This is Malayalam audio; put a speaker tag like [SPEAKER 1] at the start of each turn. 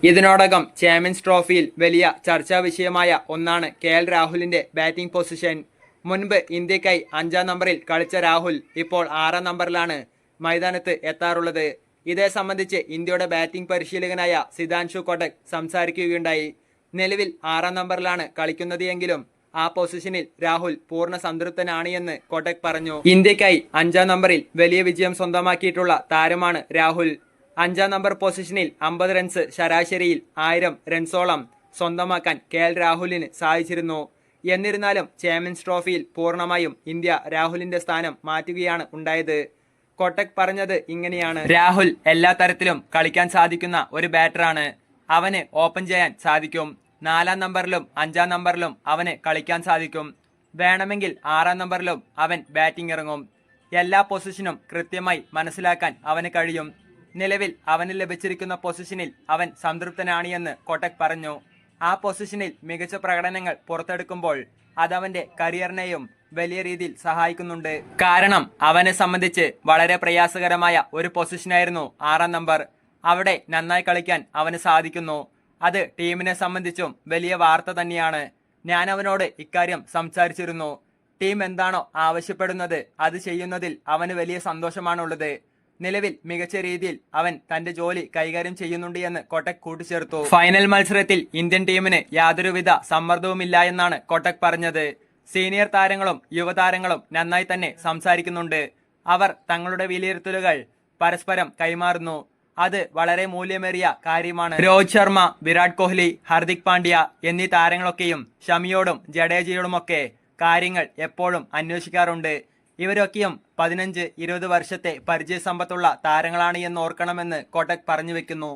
[SPEAKER 1] ഇതിനോടകം ചാമ്പ്യൻസ് ട്രോഫിയിൽ വലിയ ചർച്ചാ വിഷയമായ ഒന്നാണ് കെ.എൽ. രാഹുലിന്റെ ബാറ്റിംഗ് പൊസിഷൻ. മുൻപ് ഇന്ത്യക്കായി 5-ാം നമ്പറിൽ കളിച്ച രാഹുൽ ഇപ്പോൾ 6-ാം നമ്പറിലാണ് മൈതാനത്ത് എത്താറുള്ളത്. ഇതേ സംബന്ധിച്ച് ഇന്ത്യയുടെ ബാറ്റിംഗ് പരിശീലകനായ സിതാൻഷു കൊടക് സംസാരിക്കുകയുണ്ടായി. നിലവിൽ 6-ാം നമ്പറിലാണ് കളിക്കുന്നത് എങ്കിലും ആ പൊസിഷനിൽ രാഹുൽ പൂർണ്ണ സംതൃപ്തനാണ് എന്ന് കൊടക് പറഞ്ഞു. ഇന്ത്യക്കായി 5-ാം നമ്പറിൽ വലിയ വിജയം സ്വന്തമാക്കിയിട്ടുള്ള താരമാണ് രാഹുൽ. 5-ാം നമ്പർ പൊസിഷനിൽ 50 റൺസ് ശരാശരിയിൽ 1000 റൺസോളം സ്വന്തമാക്കാൻ കെ.എൽ. രാഹുലിന് സാധിച്ചിരുന്നു. എന്നിരുന്നാലും ചാമ്പ്യൻസ് ട്രോഫിയിൽ പൂർണ്ണമായും ഇന്ത്യ രാഹുലിന്റെ സ്ഥാനം മാറ്റുകയാണ് ഉണ്ടായത്. കൊട്ടക് പറഞ്ഞത് ഇങ്ങനെയാണ്: രാഹുൽ എല്ലാ തരത്തിലും കളിക്കാൻ സാധിക്കുന്ന ഒരു ബാറ്ററാണ്. അവന് ഓപ്പൺ ചെയ്യാൻ സാധിക്കും. 4-ാം നമ്പറിലും 5-ാം നമ്പറിലും അവന് കളിക്കാൻ സാധിക്കും. വേണമെങ്കിൽ 6-ാം നമ്പറിലും അവൻ ബാറ്റിംഗ് ഇറങ്ങും. എല്ലാ പൊസിഷനും കൃത്യമായി മനസ്സിലാക്കാൻ അവന് കഴിയും. നിലവിൽ അവന് ലഭിച്ചിരിക്കുന്ന പൊസിഷനിൽ അവൻ സംതൃപ്തനാണ് എന്ന് കൊട്ടക് പറഞ്ഞു. ആ പൊസിഷനിൽ മികച്ച പ്രകടനങ്ങൾ പുറത്തെടുക്കുമ്പോൾ അതവന്റെ കരിയറിനെയും വലിയ രീതിയിൽ സഹായിക്കുന്നുണ്ട്. കാരണം അവനെ സംബന്ധിച്ച് വളരെ പ്രയാസകരമായ ഒരു പൊസിഷനായിരുന്നു 6-ാം നമ്പർ. അവിടെ നന്നായി കളിക്കാൻ അവന് സാധിക്കുന്നു. അത് ടീമിനെ സംബന്ധിച്ചും വലിയ വാർത്ത തന്നെയാണ്. ഞാൻ അവനോട് ഇക്കാര്യം സംസാരിച്ചിരുന്നു. ടീം എന്താണോ ആവശ്യപ്പെടുന്നത് അത് ചെയ്യുന്നതിൽ അവന് വലിയ സന്തോഷമാണുള്ളത്. നിലവിൽ മികച്ച രീതിയിൽ അവൻ തന്റെ ജോലി കൈകാര്യം ചെയ്യുന്നുണ്ട് എന്ന് കൊട്ടക് കൂട്ടിച്ചേർത്തു. ഫൈനൽ മത്സരത്തിൽ ഇന്ത്യൻ ടീമിന് യാതൊരുവിധ സമ്മർദ്ദവുമില്ല എന്നാണ് കൊട്ടക് പറഞ്ഞത്. സീനിയർ താരങ്ങളും യുവതാരങ്ങളും നന്നായി തന്നെ സംസാരിക്കുന്നുണ്ട്. അവർ തങ്ങളുടെ വിലയിരുത്തലുകൾ പരസ്പരം കൈമാറുന്നു. അത് വളരെ മൂല്യമേറിയ കാര്യമാണ്. രോഹിത് ശർമ്മ, വിരാട് കോഹ്ലി, ഹാർദിക് പാണ്ഡ്യ എന്നീ താരങ്ങളൊക്കെയും ഷമിയോടും ജഡേജയോടുമൊക്കെ കാര്യങ്ങൾ എപ്പോഴും അന്വേഷിക്കാറുണ്ട്. ഇവരൊക്കെയും 15-20 വർഷത്തെ പരിചയസമ്പത്തുള്ള താരങ്ങളാണ് എന്ന് ഓർക്കണമെന്ന് കൊട്ടക് പറഞ്ഞു വെക്കുന്നു.